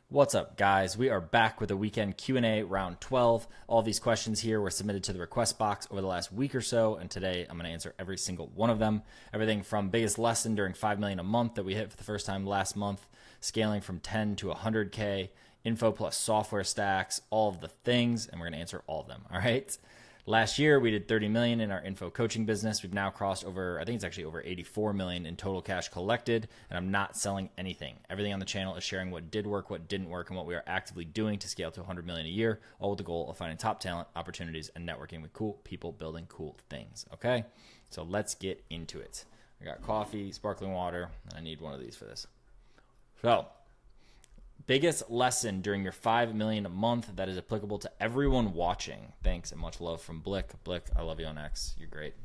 What's up, guys? We are back with a weekend Q&A round 12. All these questions here were submitted to the request box over the last week or so, and today I'm going to answer every single one of them. Everything from biggest lesson during 5 million a month that we hit for the first time last month, scaling from 10 to 100K, info plus software stacks, all of the things, and we're going to answer all of them, all right? Last year, we did 30 million in our info coaching business. We've now crossed over, I think it's actually over 84 million in total cash collected, and I'm not selling anything. Everything on the channel is sharing what did work, what didn't work, and what we are actively doing to scale to 100 million a year, all with the goal of finding top talent, opportunities, and networking with cool people building cool things, okay? So let's get into it. I got coffee, sparkling water, and I need one of these for this. So, biggest lesson during your 5 million a month that is applicable to everyone watching. Thanks and much love from Blick. Blick, I love you on X. You're great.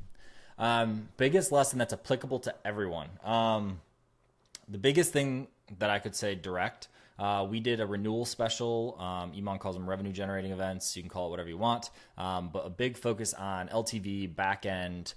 Biggest lesson that's applicable to everyone. The biggest thing that I could say direct, we did a renewal special. Iman calls them revenue generating events. You can call it whatever you want. But a big focus on LTV, back end,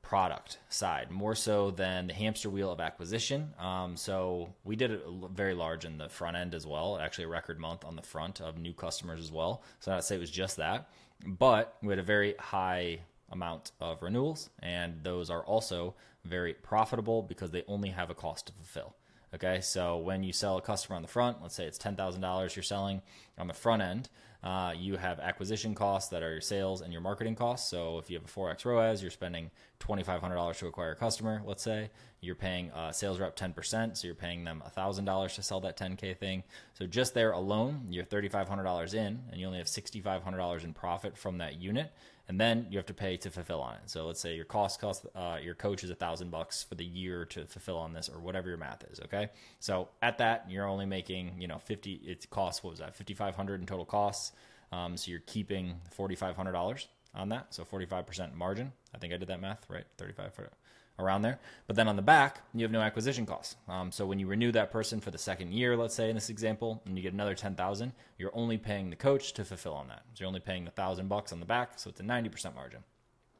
product side, more so than the hamster wheel of acquisition. So we did it very large in the front end as well, actually a record month on the front of new customers as well. So I'd say it was just that, but we had a very high amount of renewals, and those are also very profitable because they only have a cost to fulfill. Okay, so when you sell a customer on the front, let's say it's $10,000 you're selling on the front end, you have acquisition costs that are your sales and your marketing costs. So if you have a 4x ROAS, you're spending $2,500 to acquire a customer, let's say. You're paying a sales rep 10%, so you're paying them $1,000 to sell that 10K thing. So just there alone, you're $3,500 in, and you only have $6,500 in profit from that unit. And then you have to pay to fulfill on it. So let's say your your coach is $1,000 for the year to fulfill on this, or whatever your math is. Okay. So at that, you're only making, 50, it costs, what was that? 5,500 in total costs. So you're keeping $4,500 on that. So 45% margin. I think I did that math, right? 35 for around there. But then on the back, you have no acquisition costs. So when you renew that person for the second year, let's say in this example, and you get another 10,000, you're only paying the coach to fulfill on that. So you're only paying $1,000 on the back. So it's a 90% margin.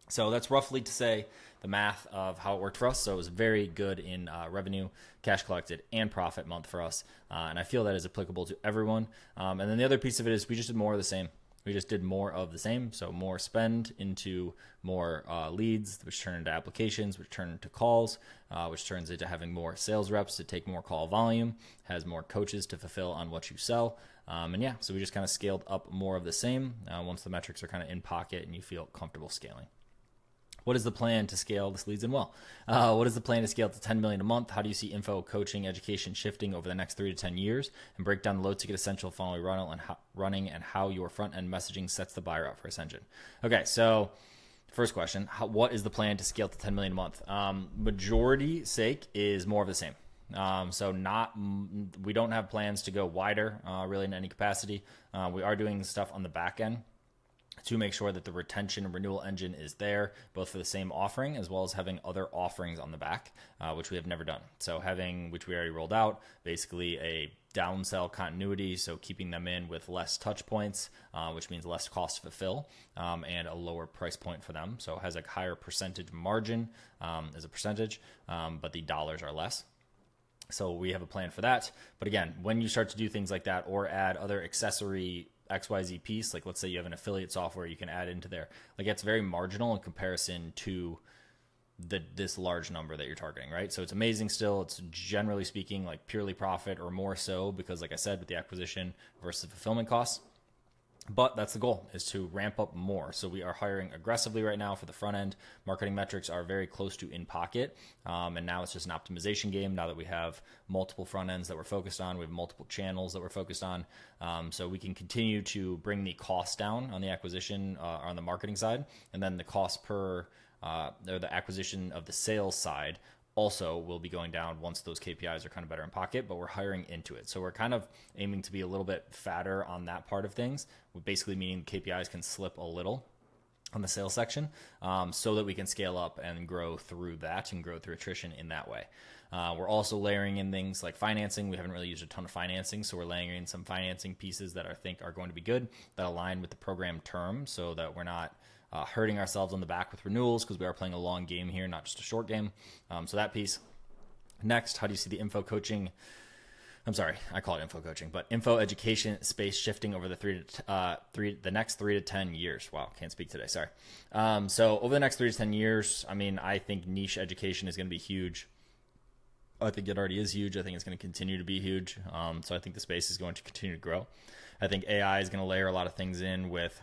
So that's roughly to say the math of how it worked for us. So it was very good in revenue, cash collected, and profit month for us. And I feel that is applicable to everyone. And then the other piece of it is we just did more of the same. We just did more of the same. So more spend into more leads, which turn into applications, which turn into calls, which turns into having more sales reps to take more call volume, has more coaches to fulfill on what you sell. And yeah, so we just kind of scaled up more of the same once the metrics are kind of in pocket and you feel comfortable scaling. What is the plan to scale? This leads in well. What is the plan to scale to 10 million a month? How do you see info, coaching, education shifting over the next 3 to 10 years? And break down the low ticket essential funnel running and how your front end messaging sets the buyer up for Ascension. Okay, so first question, what is the plan to scale to 10 million a month? Majority sake is more of the same. So we don't have plans to go wider really in any capacity. We are doing stuff on the back end to make sure that the retention and renewal engine is there, both for the same offering as well as having other offerings on the back, which we have never done. So which we already rolled out, basically a downsell continuity, so keeping them in with less touch points, which means less cost to fulfill, and a lower price point for them. So it has a higher percentage margin as a percentage, but the dollars are less. So we have a plan for that. But again, when you start to do things like that or add other accessory XYZ piece, like let's say you have an affiliate software you can add into there, like it's very marginal in comparison to this large number that you're targeting, right? So it's amazing still. It's generally speaking like purely profit or more so because like I said, with the acquisition versus fulfillment costs. But that's the goal, is to ramp up more. So we are hiring aggressively right now for the front end. Marketing metrics are very close to in pocket. And now it's just an optimization game now that we have multiple front ends that we're focused on. We have multiple channels that we're focused on. So we can continue to bring the cost down on the acquisition on the marketing side. And then the cost or the acquisition of the sales side also will be going down once those KPIs are kind of better in pocket, but we're hiring into it. So we're kind of aiming to be a little bit fatter on that part of things, basically meaning KPIs can slip a little on the sales section so that we can scale up and grow through that and grow through attrition in that way. We're also layering in things like financing. We haven't really used a ton of financing, so we're layering in some financing pieces that I think are going to be good, that align with the program term so that we're not hurting ourselves on the back with renewals, because we are playing a long game here, not just a short game. So that piece. Next, how do you see the info coaching I'm sorry, I call it info coaching, but info education space shifting over the next 3 to 10 years. Wow, can't speak today. Sorry. So over the next 3 to 10 years, I mean, I think niche education is going to be huge. I think it already is huge. I think it's going to continue to be huge. So I think the space is going to continue to grow. I think AI is going to layer a lot of things in with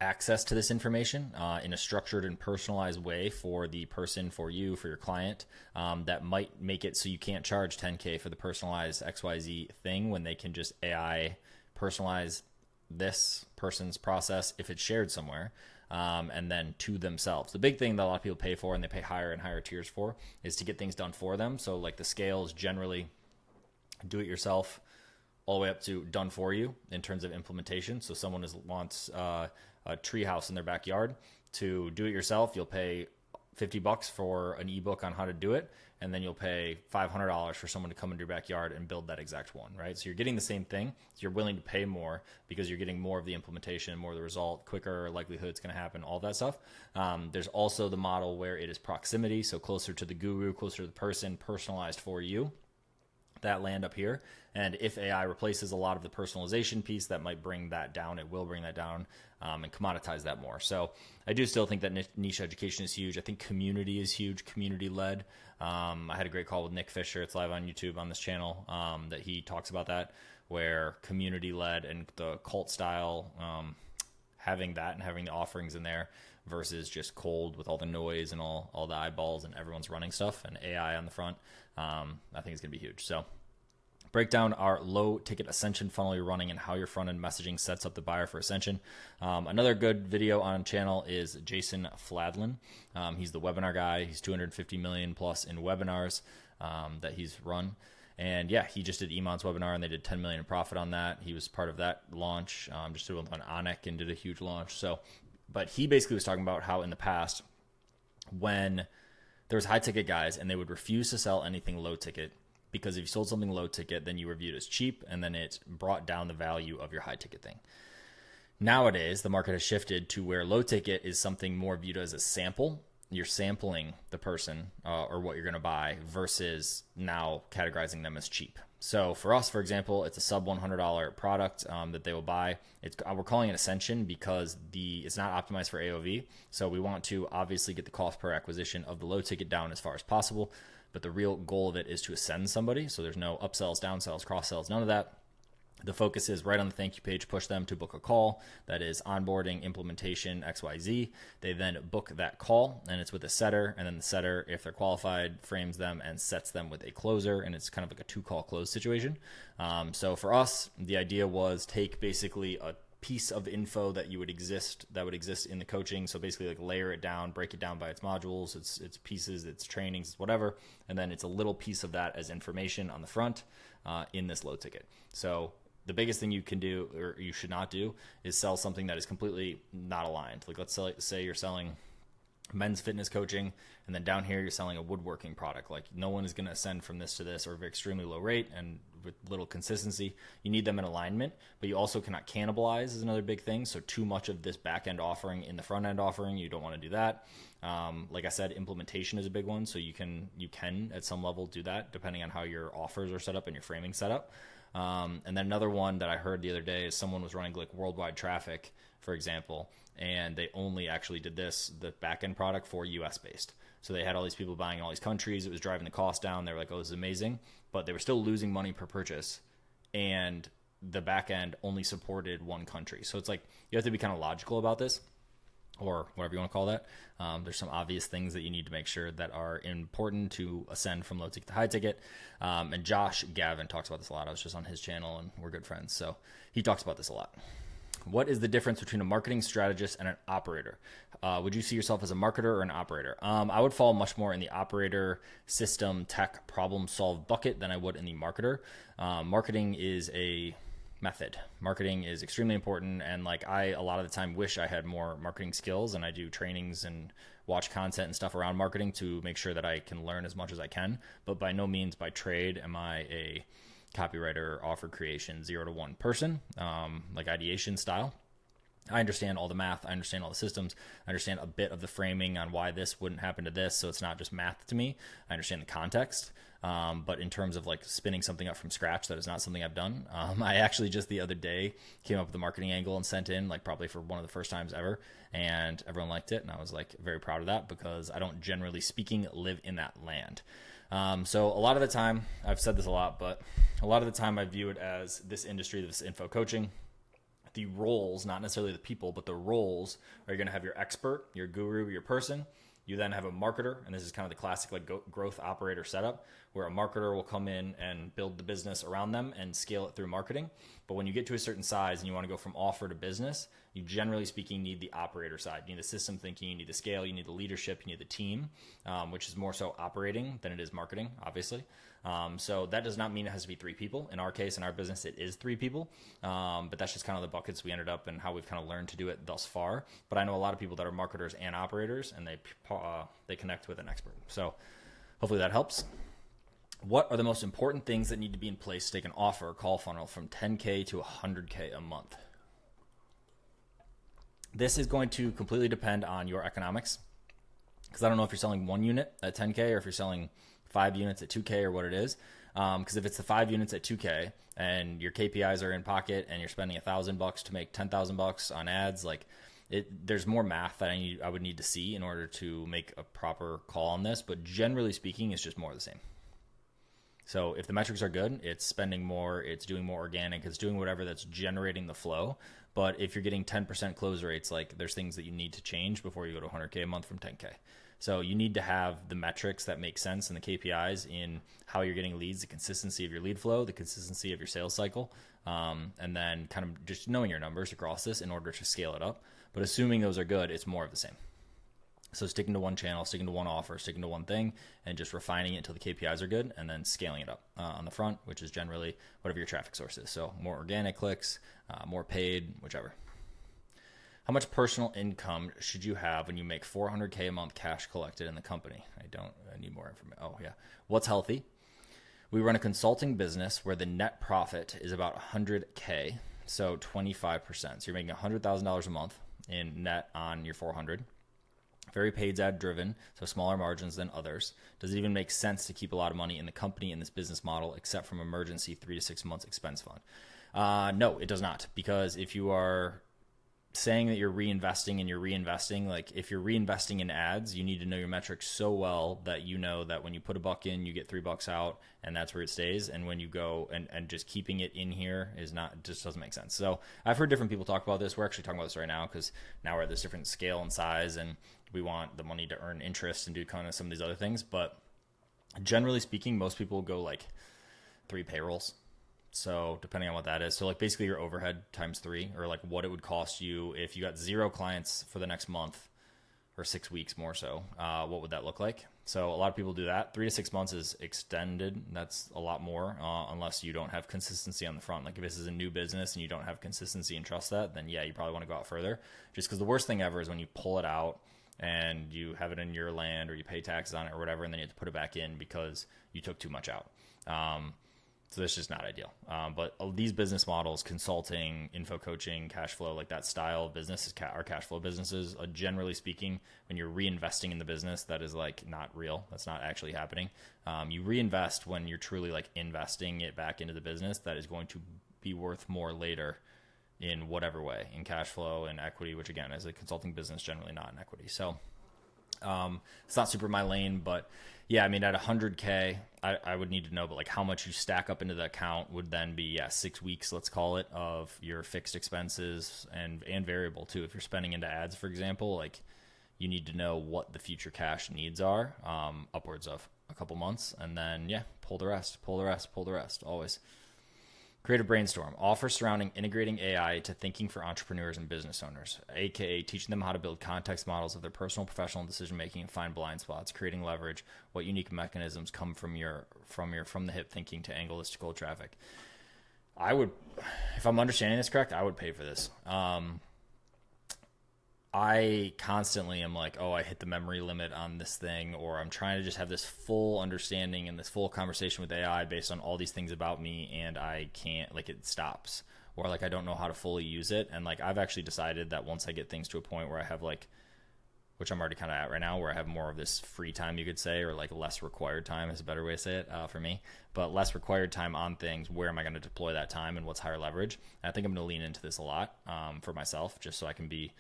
access to this information in a structured and personalized way for the person, for you, for your client, that might make it so you can't charge 10K for the personalized XYZ thing when they can just AI personalize this person's process if it's shared somewhere, and then to themselves. The big thing that a lot of people pay for and they pay higher and higher tiers for is to get things done for them. So like the scale is generally do it yourself all the way up to done for you in terms of implementation. So someone wants a tree house in their backyard. To do it yourself, you'll pay $50 for an ebook on how to do it, and then you'll pay $500 for someone to come into your backyard and build that exact one, right? So you're getting the same thing. So you're willing to pay more because you're getting more of the implementation, more of the result, quicker likelihood it's going to happen, all that stuff. There's also the model where it is proximity, so closer to the guru, closer to the person, personalized for you. That land up here. And if AI replaces a lot of the personalization piece, that might bring that down. It will bring that down and commoditize that more. So I do still think that niche education is huge. I think community is huge, community led. I had a great call with Nick Fisher. It's live on YouTube on this channel that he talks about that, where community led and the cult style, having that and having the offerings in there versus just cold with all the noise and all the eyeballs and everyone's running stuff and AI on the front. I think it's going to be huge. So break down our low ticket Ascension funnel you're running and how your front end messaging sets up the buyer for Ascension. Another good video on channel is Jason Fladlin. He's the webinar guy. He's 250 million plus in webinars that he's run. And yeah, he just did Iman's webinar and they did 10 million in profit on that. He was part of that launch, just did one on Onic and did a huge launch. So, but he basically was talking about how in the past, when there was high ticket guys and they would refuse to sell anything low ticket, because if you sold something low ticket, then you were viewed as cheap and then it brought down the value of your high ticket thing. Nowadays, the market has shifted to where low ticket is something more viewed as a sample. You're sampling the person or what you're going to buy versus now categorizing them as cheap. So for us, for example, it's a sub $100 product that they will buy. We're calling it Ascension because it's not optimized for AOV. So we want to obviously get the cost per acquisition of the low ticket down as far as possible. But the real goal of it is to ascend somebody. So there's no upsells, downsells, cross sells, none of that. The focus is right on the thank you page, push them to book a call. That is onboarding, implementation, XYZ. They then book that call and it's with a setter. And then the setter, if they're qualified, frames them and sets them with a closer. And it's kind of like a 2-call close situation. So for us, the idea was take basically a piece of info that would exist in the coaching. So basically like layer it down, break it down by its modules, its pieces, its trainings, its whatever. And then it's a little piece of that as information on the front in this low ticket. So the biggest thing you can do or you should not do is sell something that is completely not aligned. Like let's say you're selling men's fitness coaching and then down here you're selling a woodworking product. Like no one is going to ascend from this to this or extremely low rate and with little consistency. You need them in alignment, but you also cannot cannibalize is another big thing. So too much of this back end offering in the front end offering, you don't want to do that. Like I said, implementation is a big one. So you can at some level do that depending on how your offers are set up and your framing set up. And then another one that I heard the other day is someone was running like worldwide traffic, for example, and they only actually did the back-end product for US based. So they had all these people buying in all these countries. It was driving the cost down. They were like, oh, this is amazing. But they were still losing money per purchase. And the back end only supported one country. So it's like you have to be kind of logical about this, or whatever you want to call that. There's some obvious things that you need to make sure that are important to ascend from low ticket to high ticket. And Josh Gavin talks about this a lot. I was just on his channel and we're good friends. So he talks about this a lot. What is the difference between a marketing strategist and an operator? Would you see yourself as a marketer or an operator? I would fall much more in the operator, system, tech, problem solve bucket than I would in the marketer. Marketing is a method. Marketing is extremely important. And like I, a lot of the time wish I had more marketing skills, and I do trainings and watch content and stuff around marketing to make sure that I can learn as much as I can. But by no means by trade am I a copywriter, offer creation, 0 to 1 person, like ideation style. I understand all the math. I understand all the systems. I understand a bit of the framing on why this wouldn't happen to this. So it's not just math to me. I understand the context. But in terms of like spinning something up from scratch, that is not something I've done. I actually just the other day came up with a marketing angle and sent in, like probably for one of the first times ever, and everyone liked it. And I was like very proud of that because I don't, generally speaking, live in that land. So a lot of the time, I've said this a lot, but a lot of the time I view it as this industry, this info coaching. The roles, not necessarily the people, but the roles are you're going to have your expert, your guru, your person. You then have a marketer, and this is kind of the classic like growth operator setup, where a marketer will come in and build the business around them and scale it through marketing. But when you get to a certain size and you want to go from offer to business, you generally speaking need the operator side. You need the system thinking, you need the scale, you need the leadership, you need the team, which is more so operating than it is marketing, obviously. So that does not mean it has to be 3 people. In our case, in our business, it is 3 people. But that's just kind of the buckets we ended up and how we've kind of learned to do it thus far. But I know a lot of people that are marketers and operators, and they connect with an expert. So hopefully that helps. What are the most important things that need to be in place to take an offer call funnel from 10K to 100K a month? This is going to completely depend on your economics, because I don't know if you're selling 1 unit at 10K or if you're selling 5 units at 2K or what it is. Because if it's the 5 units at 2K and your KPIs are in pocket and you're spending $1,000 to make $10,000 on ads, like there's more math that I would need to see in order to make a proper call on this. But generally speaking, it's just more of the same. So if the metrics are good, it's spending more, it's doing more organic, it's doing whatever that's generating the flow. But if you're getting 10% close rates, like there's things that you need to change before you go to 100K a month from 10K. So you need to have the metrics that make sense and the KPIs in how you're getting leads, the consistency of your lead flow, the consistency of your sales cycle, and then kind of just knowing your numbers across this in order to scale it up. But assuming those are good, it's more of the same. So sticking to one channel, sticking to one offer, sticking to one thing, and just refining it until the KPIs are good, and then scaling it up on the front, which is generally whatever your traffic source is. So more organic clicks, more paid, whichever. How much personal income should you have when you make 400K a month cash collected in the company? I need more information. Oh yeah. What's healthy? We run a consulting business where the net profit is about 100K. So 25%. So you're making $100,000 a month in net on your 400. Very paid ad driven, so smaller margins than others. Does it even make sense to keep a lot of money in the company in this business model, except from emergency 3 to 6 months expense fund? No, it does not. Because if you are saying that you're reinvesting, like if you're reinvesting in ads, you need to know your metrics so well that you know that when you put $1 in, you get $3 out, and that's where it stays. And when you go and just keeping it in here just doesn't make sense. So I've heard different people talk about this. We're actually talking about this right now because now we're at this different scale and size, and we want the money to earn interest and do kind of some of these other things. But generally speaking, most people go like 3 payrolls. So depending on what that is. So like basically your overhead times 3, or like what it would cost you if you got 0 clients for the next month or 6 weeks more so, what would that look like? So a lot of people do that. 3 to 6 months is extended. That's a lot more unless you don't have consistency on the front. Like if this is a new business and you don't have consistency and trust that, then yeah, you probably want to go out further. Just because the worst thing ever is when you pull it out and you have it in your land or you pay taxes on it or whatever, and then you have to put it back in because you took too much out. So that's just not ideal. But these business models, consulting, info coaching, cash flow, like that style of business are cash flow businesses. Generally speaking, when you're reinvesting in the business, that is like not real. That's not actually happening. You reinvest when you're truly like investing it back into the business that is going to be worth more later in whatever way, in cash flow and equity, which again, as a consulting business, generally not in equity. So it's not super my lane, but yeah, I mean, at 100K, I would need to know, but like how much you stack up into the account would then be, 6 weeks, let's call it, of your fixed expenses and variable too. If you're spending into ads, for example, like you need to know what the future cash needs are, upwards of a couple months, and then pull the rest, always. Creative brainstorm. Offers surrounding integrating AI to thinking for entrepreneurs and business owners, aka teaching them how to build context models of their personal, professional decision making and find blind spots, creating leverage, what unique mechanisms come from the hip thinking to angle this to cold traffic. I would, if I'm understanding this correct, I would pay for this. I constantly am like, I hit the memory limit on this thing, or I'm trying to just have this full understanding and this full conversation with AI based on all these things about me, and I can't, like, it stops. or like I don't know how to fully use it. And like I've actually decided that once I get things to a point where I have like, which I'm already kind of at right now, where I have more of this free time, you could say, or like less required time is a better way to say it for me, but less required time on things. Where am I going to deploy that time and what's higher leverage? And I think I'm going to lean into this a lot for myself, just so I can be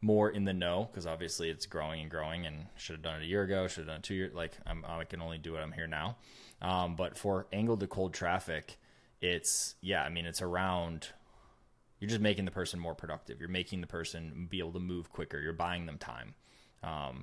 more in the know, because obviously it's growing and should have done it a year ago, should have done it 2 years. Like I can only do it. I'm here now. But for angled to cold traffic, it's around, you're just making the person more productive. You're making the person be able to move quicker. You're buying them time.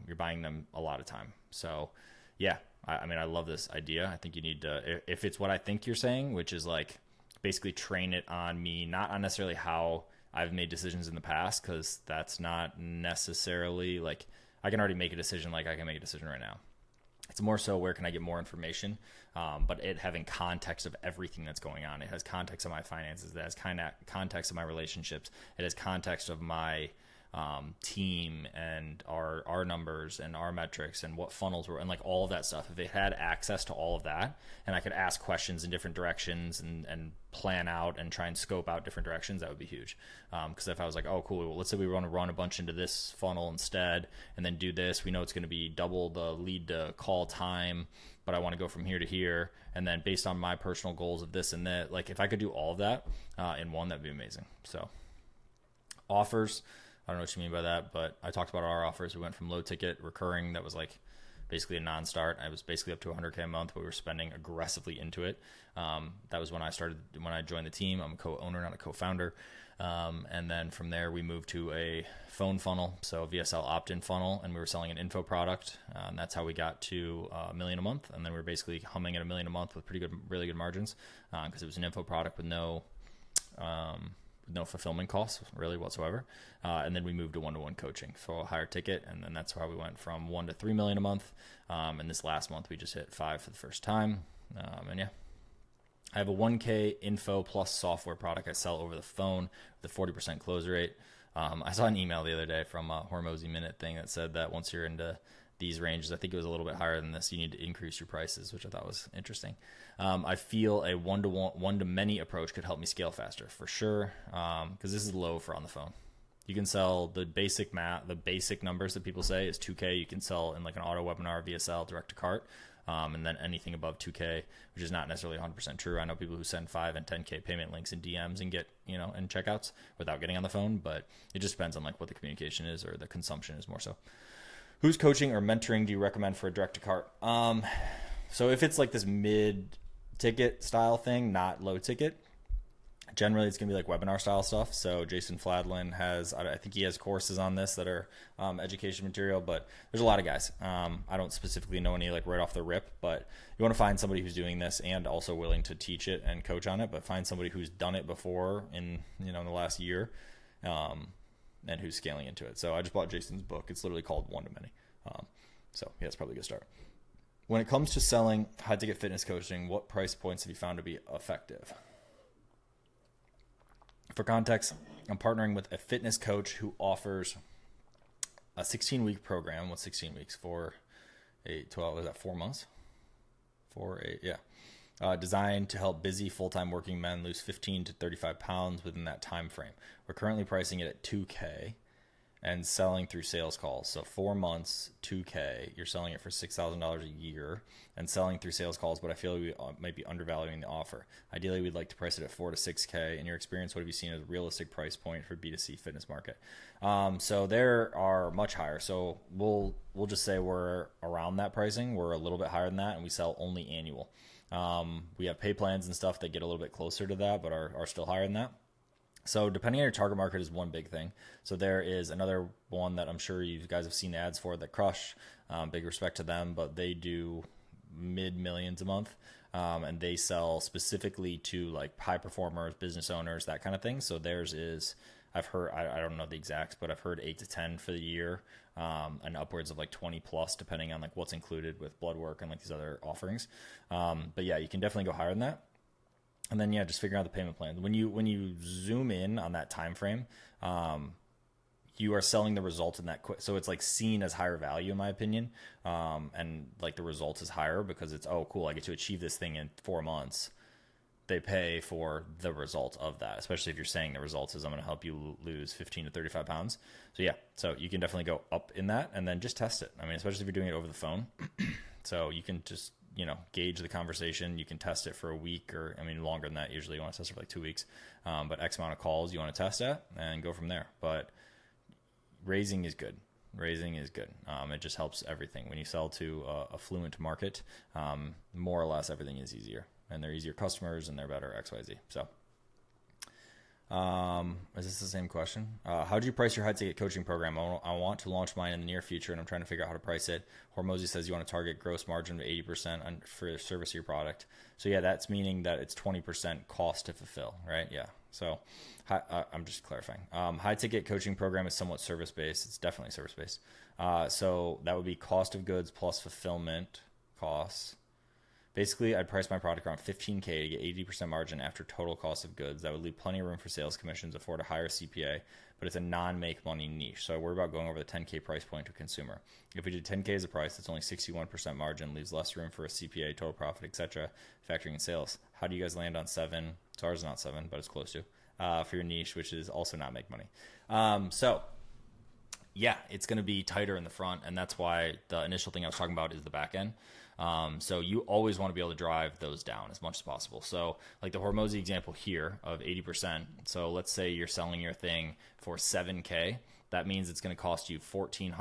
You're buying them a lot of time. So yeah, I love this idea. I think you need to, if it's what I think you're saying, which is like basically train it on me, not on necessarily how I've made decisions in the past, because that's not necessarily like, I can already make a decision like I can make a decision right now. It's more so where can I get more information, but it having context of everything that's going on. It has context of my finances. It has context of my relationships. It has context of my team and our numbers and our metrics and what funnels were and like all of that stuff. If it had access to all of that and I could ask questions in different directions and plan out and try and scope out different directions, that would be huge. Because if I was like, oh, cool, well, let's say we want to run a bunch into this funnel instead and then do this, we know it's going to be double the lead to call time, but I want to go from here to here. And then based on my personal goals of this and that, like if I could do all of that in one, that'd be amazing. So offers, I don't know what you mean by that, but I talked about our offers. We went from low ticket recurring, that was like basically a non-start. I was basically up to 100K a month, but we were spending aggressively into it. That was when I joined the team. I'm a co-owner, not a co-founder. And then from there, we moved to a phone funnel, so a VSL opt-in funnel, and we were selling an info product. And that's how we got to $1 million a month. And then we were basically humming at $1 million a month with really good margins, because it was an info product with no fulfillment costs really whatsoever. And then we moved to one-to-one coaching for a higher ticket. And then that's how we went from 1 to 3 million a month. And this last month we just hit 5 for the first time. And yeah, I have a 1K info plus software product I sell over the phone with a 40% close rate. I saw an email the other day from a Hormozy Minute thing that said that once you're into these ranges, I think it was a little bit higher than this, you need to increase your prices, which I thought was interesting. I feel a one-to-many approach could help me scale faster for sure, because this is low for on the phone. You can sell the basic numbers that people say is 2K. You can sell in like an auto webinar, VSL, direct to cart, and then anything above 2K, which is not necessarily 100% true. I know people who send 5 and 10K payment links in DMs and get, and checkouts without getting on the phone, but it just depends on like what the communication is or the consumption is more so. Who's coaching or mentoring do you recommend for a direct to cart? So if it's like this mid-ticket style thing, not low ticket, generally it's going to be like webinar style stuff. So Jason Fladlin I think he has courses on this that are education material, but there's a lot of guys. I don't specifically know any like right off the rip, but you want to find somebody who's doing this and also willing to teach it and coach on it, but find somebody who's done it before in the last year. And who's scaling into it. So I just bought Jason's book. It's literally called One to Many. So yeah, it's probably a good start. When it comes to selling high-ticket fitness coaching, what price points have you found to be effective? For context, I'm partnering with a fitness coach who offers a 16-week program. What's 16 weeks? 4, 8, 12, is that 4 months? 4, 8, yeah. Designed to help busy full-time working men lose 15 to 35 pounds within that time frame. We're currently pricing it at $2K and selling through sales calls. So 4 months, $2K. You're selling it for $6,000 a year and selling through sales calls, but I feel we might be undervaluing the offer. Ideally, we'd like to price it at $4 to $6K. In your experience, what have you seen as a realistic price point for B2C fitness market? So there are much higher. So we'll just say we're around that pricing. We're a little bit higher than that, and we sell only annual. We have pay plans and stuff that get a little bit closer to that, but are still higher than that. So depending on your target market is one big thing. So there is another one that I'm sure you guys have seen ads for that Crush, big respect to them, but they do mid-millions a month. And they sell specifically to like high performers, business owners, that kind of thing. So theirs is, I've heard, I don't know the exacts, but I've heard 8 to 10 for the year, and upwards of like 20 plus, depending on like what's included with blood work and like these other offerings. But yeah, you can definitely go higher than that. And then, yeah, just figuring out the payment plan. When you zoom in on that time frame, you are selling the result in that quick. So it's like seen as higher value, in my opinion. And like the result is higher because it's, oh, cool, I get to achieve this thing in 4 months. they pay for the result of that, especially if you're saying the results is I'm going to help you lose 15 to 35 pounds. So yeah, so you can definitely go up in that and then just test it. I mean, especially if you're doing it over the phone. So you can just, gauge the conversation. You can test it for a week or, longer than that. Usually you want to test it for like 2 weeks. But X amount of calls you want to test at and go from there. But raising is good. Raising is good. It just helps everything. When you sell to a fluent market, more or less everything is easier. And they're easier customers and they're better XYZ. So is this the same question? How do you price your high ticket coaching program? I want to launch mine in the near future and I'm trying to figure out how to price it. Hormozy says you want to target gross margin of 80% for the service of your product. So yeah, that's meaning that it's 20% cost to fulfill, right? Yeah. So I'm just clarifying. High ticket coaching program is somewhat service based. It's definitely service based. So that would be cost of goods plus fulfillment costs. Basically, I'd price my product around $15K to get 80% margin after total cost of goods. That would leave plenty of room for sales commissions, afford a higher CPA, but it's a non-make money niche. So I worry about going over the 10K price point to a consumer. If we did 10K as a price, it's only 61% margin, leaves less room for a CPA, total profit, etc., factoring in sales. How do you guys land on 7? So ours is not 7, but it's close to, for your niche, which is also not make money. So yeah, it's going to be tighter in the front, and that's why the initial thing I was talking about is the back end. So you always want to be able to drive those down as much as possible. So like the Hormozy example here of 80%. So let's say you're selling your thing for $7K. That means it's going to cost you $1,400,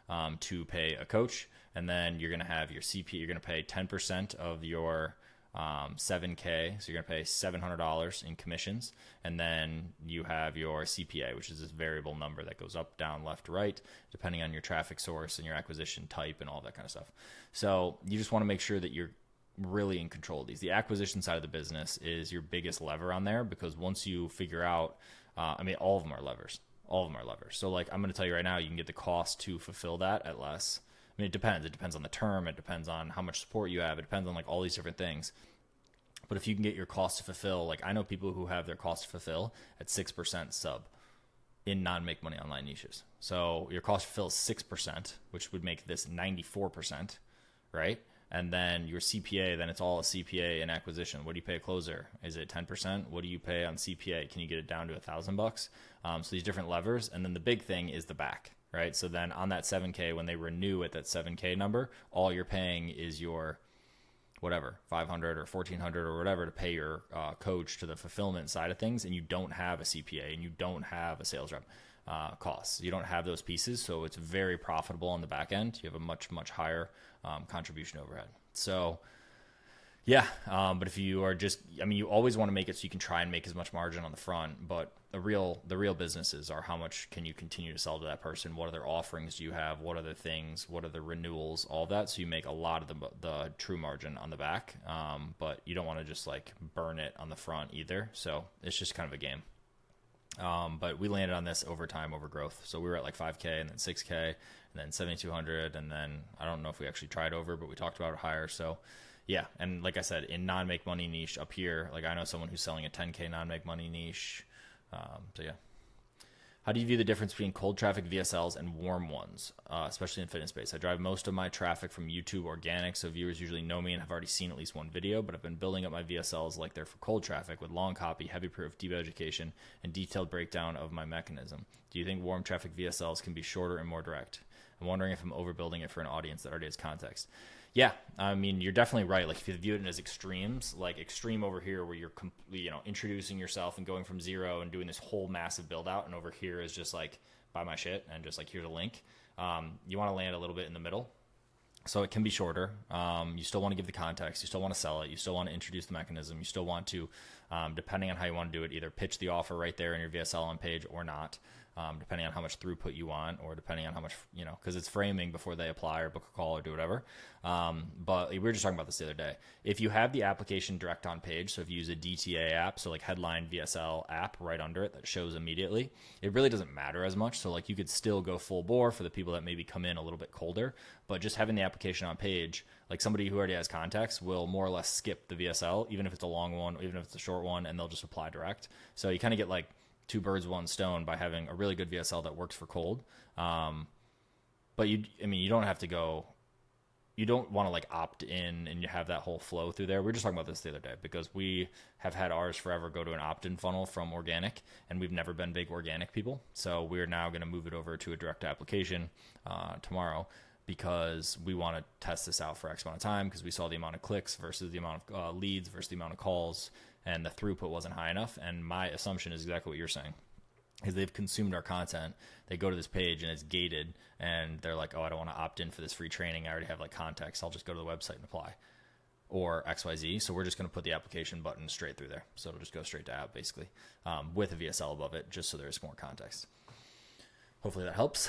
20%, to pay a coach. And then you're going to have your CP, you're going to pay 10% of your 7K. So you're going to pay $700 in commissions. And then you have your CPA, which is this variable number that goes up, down, left, right, depending on your traffic source and your acquisition type and all that kind of stuff. So you just want to make sure that you're really in control of these. The acquisition side of the business is your biggest lever on there, because once you figure out, all of them are levers. All of them are levers. So like, I'm going to tell you right now, you can get the cost to fulfill that at less. It depends. It depends on the term. It depends on how much support you have. It depends on like all these different things. But if you can get your cost to fulfill, like I know people who have their cost to fulfill at 6% sub in non-make money online niches. So your cost to fulfill is 6%, which would make this 94%, right? And then your CPA, then it's all a CPA and acquisition. What do you pay a closer? Is it 10%? What do you pay on CPA? Can you get it down to $1,000? So these different levers. And then the big thing is the back. Right. So then on that 7K, when they renew at that 7K number, all you're paying is your whatever, 500 or 1400 or whatever to pay your coach to the fulfillment side of things. And you don't have a CPA and you don't have a sales rep costs. You don't have those pieces. So it's very profitable on the back end. You have a much, much higher contribution overhead. So yeah. But if you are just, you always want to make it so you can try and make as much margin on the front, but the real businesses are how much can you continue to sell to that person? What other offerings do you have? What other things? What are the renewals? All that. So you make a lot of the true margin on the back. But you don't want to just like burn it on the front either. So it's just kind of a game. But we landed on this over time, over growth. So we were at like 5K and then 6K and then 7,200. And then I don't know if we actually tried over, but we talked about it higher. So yeah. And like I said, in non-make money niche up here, like I know someone who's selling a 10K non-make money niche. So yeah. How do you view the difference between cold traffic VSLs and warm ones, especially in fitness space? I drive most of my traffic from YouTube organic, so viewers usually know me and have already seen at least one video, but I've been building up my VSLs like they're for cold traffic with long copy, heavy proof, deep education, and detailed breakdown of my mechanism. Do you think warm traffic VSLs can be shorter and more direct? I'm wondering if I'm overbuilding it for an audience that already has context. Yeah, you're definitely right. Like if you view it as extremes, like extreme over here where you're completely, introducing yourself and going from zero and doing this whole massive build out, and over here is just like buy my shit and just like here's a link. You want to land a little bit in the middle. So it can be shorter. You still want to give the context. You still want to sell it. You still want to introduce the mechanism. You still want to, depending on how you want to do it, either pitch the offer right there in your VSL on page or not. Depending on how much throughput you want, or depending on how much, because it's framing before they apply or book a call or do whatever. But we were just talking about this the other day. If you have the application direct on page, so if you use a DTA app, so like headline VSL app right under it that shows immediately, it really doesn't matter as much. So like you could still go full bore for the people that maybe come in a little bit colder, but just having the application on page, like somebody who already has context will more or less skip the VSL, even if it's a long one, even if it's a short one, and they'll just apply direct. So you kind of get like two birds, one stone by having a really good VSL that works for cold. But you don't have to go you don't want to like opt in and you have that whole flow through there. We were just talking about this the other day because we have had ours forever go to an opt-in funnel from organic, and we've never been big organic people. So we're now going to move it over to a direct application tomorrow, because we want to test this out for X amount of time, because we saw the amount of clicks versus the amount of leads versus the amount of calls, and the throughput wasn't high enough. And my assumption is exactly what you're saying, is they've consumed our content. They go to this page and it's gated, and they're like, oh, I don't want to opt in for this free training. I already have like context. I'll just go to the website and apply, or XYZ. So we're just going to put the application button straight through there. So it'll just go straight to app, basically, with a VSL above it, just so there's more context. Hopefully that helps.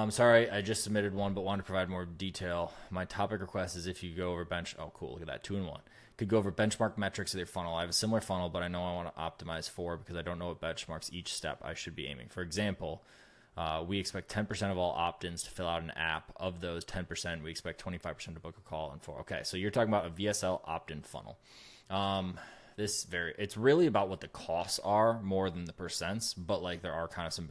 Sorry, I just submitted one, but wanted to provide more detail. My topic request is if you go over oh, cool, look at that, 2-in-1. Could go over benchmark metrics of their funnel. I have a similar funnel, but I know I want to optimize for, because I don't know what benchmarks each step I should be aiming. For example, we expect 10% of all opt-ins to fill out an app. Of those 10%, we expect 25% to book a call and 4. Okay, so you're talking about a VSL opt-in funnel. It's really about what the costs are more than the percents, but like there are kind of some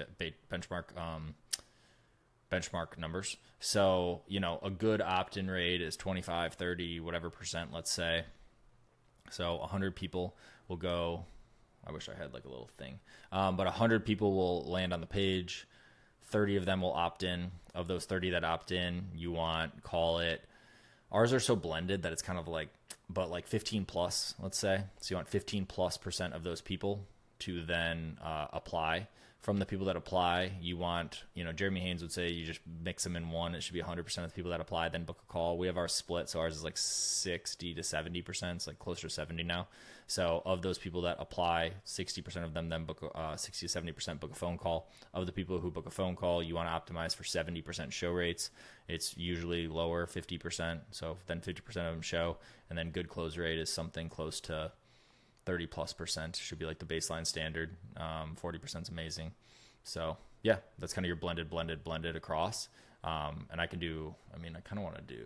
benchmark numbers. So, a good opt-in rate is 25, 30, whatever percent, let's say. So 100 people will go, I wish I had like a little thing, but 100 people will land on the page. 30 of them will opt in. Of those 30 that opt in, ours are so blended that it's kind of like, but like 15 plus, let's say. So you want 15+% of those people to then apply. From the people that apply, you want, Jeremy Haynes would say you just mix them in one. It should be 100% of the people that apply, then book a call. We have our split, so ours is like 60 to 70%. It's like closer to 70 now. So of those people that apply, 60% of them then book 60 to 70% book a phone call. Of the people who book a phone call, you want to optimize for 70% show rates. It's usually lower, 50%. So then 50% of them show, and then good close rate is something close to 30+% should be like the baseline standard. 40% is amazing. So yeah, that's kind of your blended across. And I kind of want to do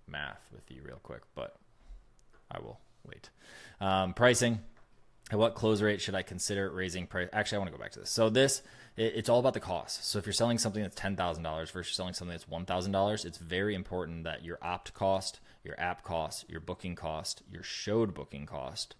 math with you real quick, but I will wait. Pricing. At what close rate should I consider raising price? Actually, I want to go back to this. So it's all about the cost. So if you're selling something that's $10,000 versus selling something that's $1,000, it's very important that your opt cost, your app cost, your booking cost, your showed booking cost,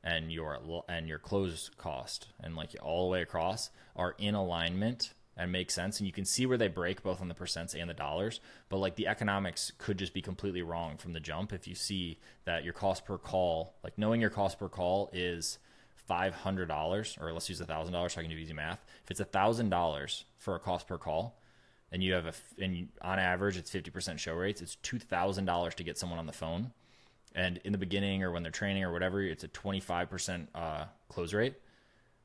and your close cost, and like all the way across, are in alignment and make sense. And you can see where they break both on the percents and the dollars, but like the economics could just be completely wrong from the jump. If you see that your cost per call, like knowing your cost per call is $500, or let's use $1,000 so I can do easy math. If it's $1,000 for a cost per call, and you have on average it's 50% show rates, it's $2,000 to get someone on the phone. And in the beginning or when they're training or whatever, it's a 25% close rate.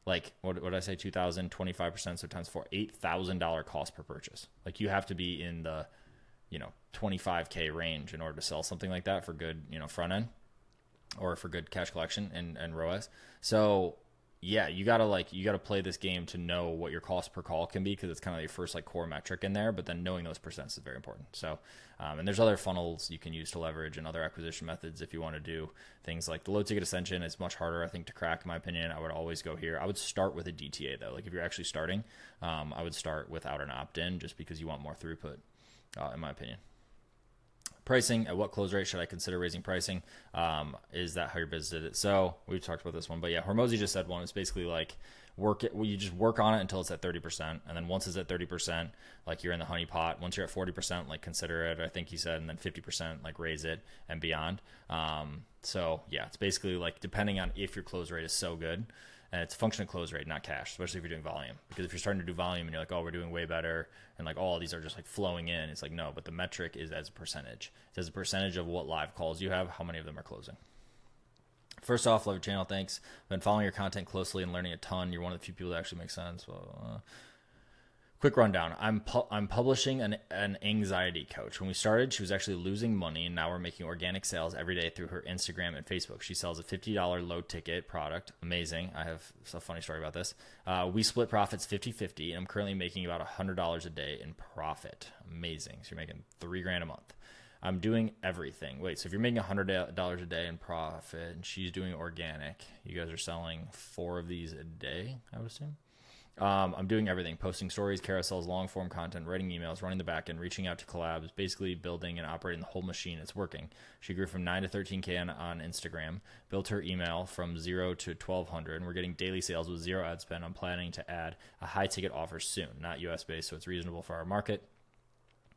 Like, what did I say? 2,000, 25%, so times 4, $8,000 cost per purchase. Like, you have to be in the, 25K range in order to sell something like that for good, front end, or for good cash collection and ROAS. So yeah, you gotta play this game to know what your cost per call can be, because it's kind of your first like core metric in there. But then knowing those percents is very important. So, and there's other funnels you can use to leverage, and other acquisition methods if you want to do things like the low ticket Ascension. It's much harder, I think, to crack, in my opinion. I would always go here. I would start with a DTA though. Like if you're actually starting, I would start without an opt-in, just because you want more throughput, in my opinion. Pricing. At what close rate should I consider raising pricing? Is that how your business did it? So we've talked about this one, but yeah, Hormozy just said one. It's basically like you just work on it until it's at 30. And then once it's at 30, like you're in the honey pot. Once you're at 40, like consider it, I think he said, and then 50%, like raise it and beyond. So yeah, it's basically like depending on if your close rate is so good. And it's a function of close rate, not cash, especially if you're doing volume. Because if you're starting to do volume and you're like, oh, we're doing way better, and like all these are just like flowing in, it's like, no, but the metric is as a percentage. It's as a percentage of what live calls you have, how many of them are closing. First off, love your channel, thanks. I've been following your content closely and learning a ton. You're one of the few people that actually make sense. Quick rundown. I'm publishing an anxiety coach. When we started, she was actually losing money, and now we're making organic sales every day through her Instagram and Facebook. She sells a $50 low ticket product. Amazing. I have a funny story about this. We split profits 50-50, and I'm currently making about $100 a day in profit. Amazing. So you're making $3,000 a month. I'm doing everything. Wait, so if you're making $100 a day in profit and she's doing organic, you guys are selling 4 of these a day, I would assume. I'm doing everything: posting stories, carousels, long form content, writing emails, running the back end, reaching out to collabs, basically building and operating the whole machine. It's working. She grew from 9 to 13K on Instagram, built her email from 0 to 1,200, and we're getting daily sales with zero ad spend. I'm planning to add a high ticket offer soon, not US based, so it's reasonable for our market.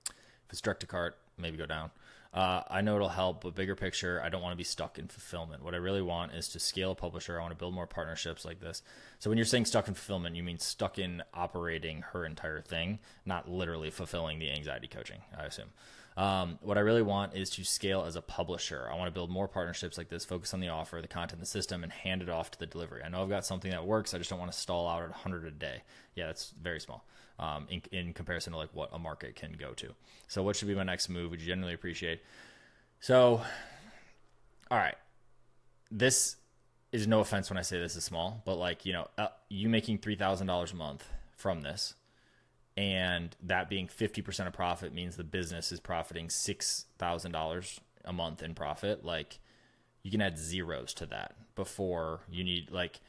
If it's direct to cart, maybe go down. I know it'll help, but bigger picture, I don't want to be stuck in fulfillment. What I really want is to scale a publisher. I want to build more partnerships like this. So when you're saying stuck in fulfillment, you mean stuck in operating her entire thing, not literally fulfilling the anxiety coaching, I assume. What I really want is to scale as a publisher. I want to build more partnerships like this, focus on the offer, the content, the system, and hand it off to the delivery. I know I've got something that works. I just don't want to stall out at 100 a day. Yeah, that's very small in comparison to like what a market can go to. So what should be my next move? Would you generally appreciate? So, all right, this is no offense when I say this is small, but like, you making $3,000 a month from this, and that being 50% of profit means the business is profiting $6,000 a month in profit. Like, you can add zeros to that before you need, like,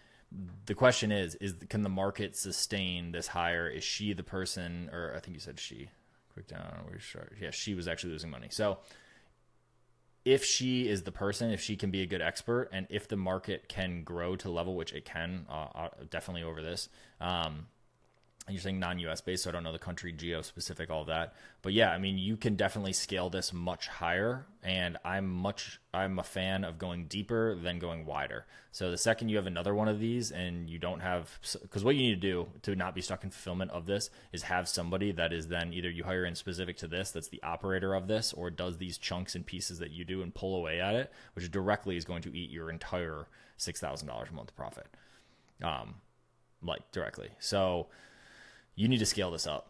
the question is can the market sustain this higher? Is she the person, or I think you said she, quick down, yeah, she was actually losing money. So if she is the person, if she can be a good expert, and if the market can grow to a level, which it can, definitely over this, and you're saying non-US based, so I don't know the country, geo-specific, all of that. But yeah, I mean, you can definitely scale this much higher, and I'm a fan of going deeper than going wider. So the second you have another one of these and you don't have, because what you need to do to not be stuck in fulfillment of this is have somebody that is then either you hire in specific to this, that's the operator of this, or does these chunks and pieces that you do and pull away at it, which directly is going to eat your entire $6,000 a month profit, like directly. So you need to scale this up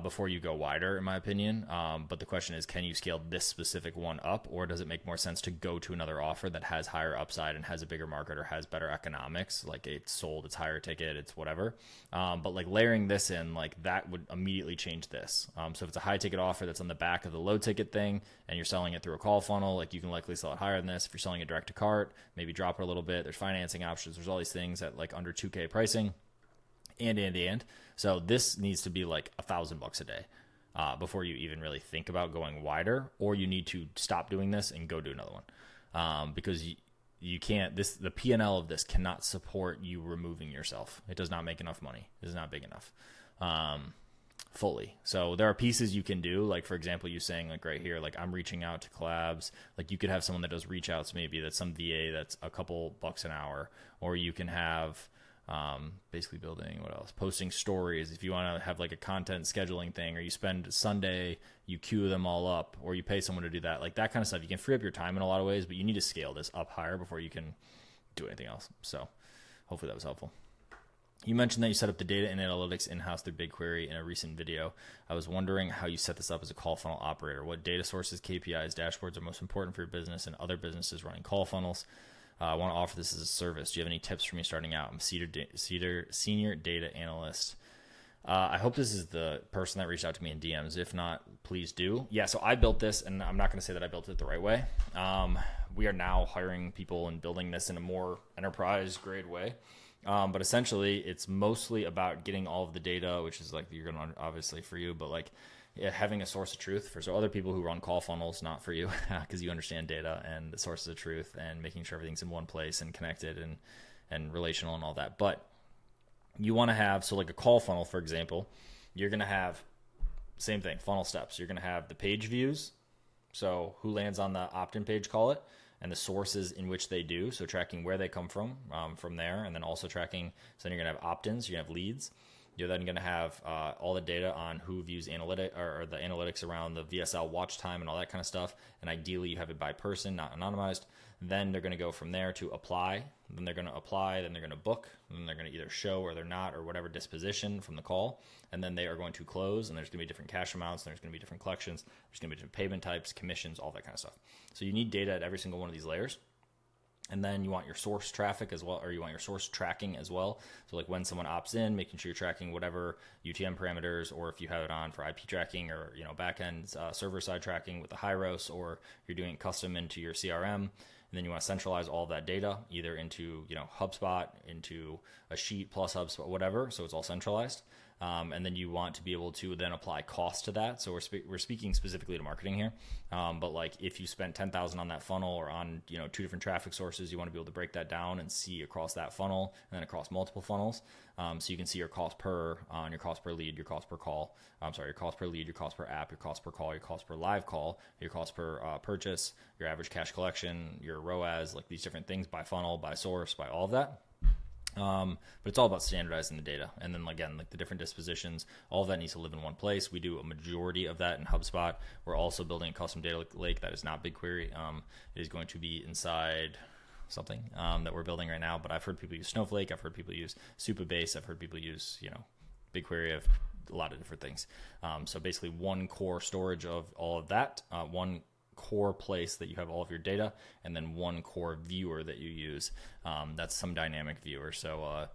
before you go wider, in my opinion. But the question is, can you scale this specific one up, or does it make more sense to go to another offer that has higher upside and has a bigger market or has better economics? Like, it's sold, it's higher ticket, it's whatever. But like layering this in, like, that would immediately change this. So if it's a high ticket offer that's on the back of the low ticket thing and you're selling it through a call funnel, like, you can likely sell it higher than this. If you're selling it direct to cart, maybe drop it a little bit. There's financing options. There's all these things at like under 2K pricing. And so this needs to be like $1,000 a day before you even really think about going wider, or you need to stop doing this and go do another one, because you can't, the P&L of this cannot support you removing yourself. It does not make enough money. It is not big enough fully. So there are pieces you can do, like, for example, you saying like right here, like, I'm reaching out to collabs. Like, you could have someone that does reach outs, maybe that's some VA that's a couple bucks an hour, or you can have basically building, what else? Posting stories. If you want to have like a content scheduling thing, or you spend Sunday, you queue them all up, or you pay someone to do that, like that kind of stuff. You can free up your time in a lot of ways, but you need to scale this up higher before you can do anything else. So hopefully that was helpful. You mentioned that you set up the data and analytics in-house through BigQuery in a recent video. I was wondering how you set this up as a call funnel operator. What data sources, KPIs, dashboards are most important for your business and other businesses running call funnels? I want to offer this as a service. Do you have any tips for me starting out? I'm senior data analyst. I hope this is the person that reached out to me in DMs. If not, please do. Yeah, so I built this, and I'm not going to say that I built it the right way. We are now hiring people and building this in a more enterprise grade way. But essentially, it's mostly about getting all of the data, which is like, you're going to obviously for you, but like, having a source of truth for other people who run call funnels, not for you, because you understand data and the sources of truth, and making sure everything's in one place and connected and relational and all that. But you want to have, so like a call funnel, for example, you're going to have same thing, funnel steps. You're going to have the page views. So who lands on the opt-in page, call it, and the sources in which they do. So tracking where they come from there, and then also tracking, so then you're going to have opt-ins, you're going to have leads. You're then going to have all the data on who views analytic, or the analytics around the VSL watch time and all that kind of stuff. And ideally, you have it by person, not anonymized. Then they're going to go from there to apply. Then they're going to apply. Then they're going to book. And then they're going to either show or they're not, or whatever disposition from the call. And then they are going to close. And there's going to be different cash amounts. And there's going to be different collections. There's going to be different payment types, commissions, all that kind of stuff. So you need data at every single one of these layers. And then you want your source traffic as well, or you want your source tracking as well. So like when someone opts in, making sure you're tracking whatever UTM parameters, or if you have it on for IP tracking, or backend server side tracking with the Hyros, or you're doing it custom into your CRM. And then you want to centralize all of that data either into, HubSpot, into a sheet plus HubSpot, whatever. So it's all centralized. And then you want to be able to then apply cost to that. So we're speaking specifically to marketing here. But like if you spent 10,000 on that funnel or on, 2 different traffic sources, you want to be able to break that down and see across that funnel and then across multiple funnels. So you can see your cost per your cost per lead, your cost per call. Your cost per lead, your cost per app, your cost per call, your cost per live call, your cost per purchase, your average cash collection, your ROAS, like these different things by funnel, by source, by all of that. But it's all about standardizing the data. And then again, like the different dispositions, all of that needs to live in one place. We do a majority of that in HubSpot. We're also building a custom data lake that is not BigQuery. It is going to be inside something that we're building right now. But I've heard people use Snowflake. I've heard people use Supabase. I've heard people use, BigQuery of a lot of different things. So basically one core storage of all of that, one core place that you have all of your data, and then one core viewer that you use. That's some dynamic viewer. So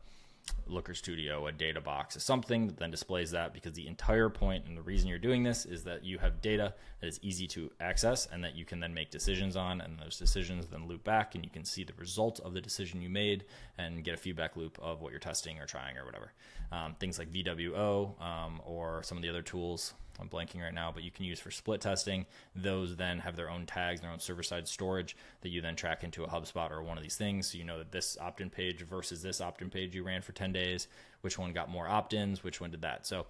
Looker Studio, a data box, is something that then displays that, because the entire point and the reason you're doing this is that you have data that is easy to access and that you can then make decisions on, and those decisions then loop back and you can see the result of the decision you made and get a feedback loop of what you're testing or trying or whatever. Things like VWO or some of the other tools I'm blanking right now, but you can use for split testing. Those then have their own tags, their own server-side storage that you then track into a HubSpot or one of these things. So you know that this opt-in page versus this opt-in page you ran for 10 days, which one got more opt-ins, which one did that. So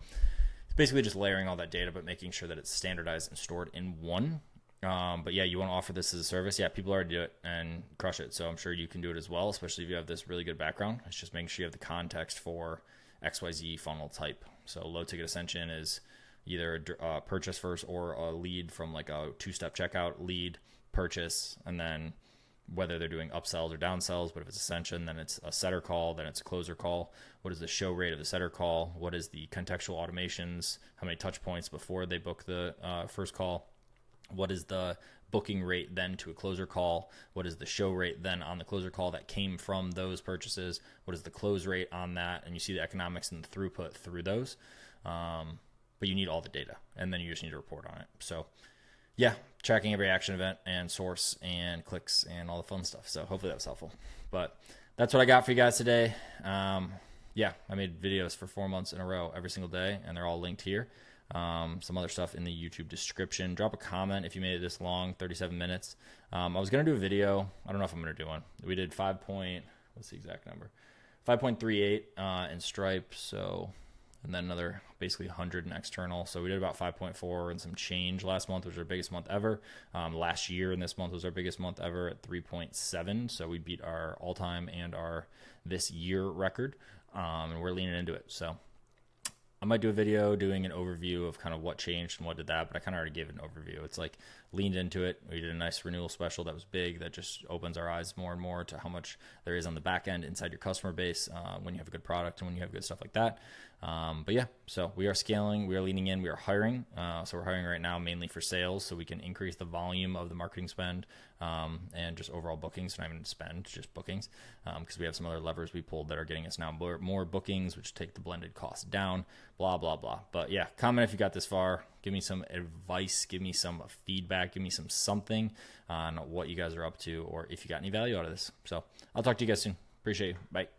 it's basically just layering all that data, but making sure that it's standardized and stored in one. But yeah, you want to offer this as a service. Yeah, people already do it and crush it. So I'm sure you can do it as well, especially if you have this really good background. It's just making sure you have the context for XYZ funnel type. So low ticket Ascension is either a purchase first or a lead from like a 2-step checkout, lead, purchase, and then whether they're doing upsells or downsells. But if it's Ascension, then it's a setter call, then it's a closer call. What is the show rate of the setter call? What is the contextual automations? How many touch points before they book the first call? What is the booking rate then to a closer call? What is the show rate then on the closer call that came from those purchases? What is the close rate on that? And you see the economics and the throughput through those. But you need all the data, and then you just need to report on it. So yeah, tracking every action event and source and clicks and all the fun stuff. So hopefully that was helpful. But that's what I got for you guys today. Yeah, I made videos for 4 months in a row every single day, and they're all linked here. Some other stuff in the YouTube description. Drop a comment if you made it this long, 37 minutes. I was going to do a video. I don't know if I'm going to do one. We did what's the exact number? 5.38 in Stripe. So, and then another basically 100 in external. So we did about 5.4 and some change last month, which was our biggest month ever. Last year and this month was our biggest month ever at 3.7. So we beat our all-time and our this year record. And we're leaning into it. So I might do a video doing an overview of kind of what changed and what did that, but I kind of already gave an overview. It's like leaned into it. We did a nice renewal special that was big, that just opens our eyes more and more to how much there is on the back end inside your customer base when you have a good product and when you have good stuff like that. But yeah, so we are scaling, we are leaning in, we are hiring. So we're hiring right now mainly for sales, so we can increase the volume of the marketing spend and just overall bookings, not even spend, just bookings, because we have some other levers we pulled that are getting us now more bookings, which take the blended cost down, blah, blah, blah. But yeah, comment if you got this far. Give me some advice, give me some feedback, give me something on what you guys are up to, or if you got any value out of this. So I'll talk to you guys soon. Appreciate you. Bye.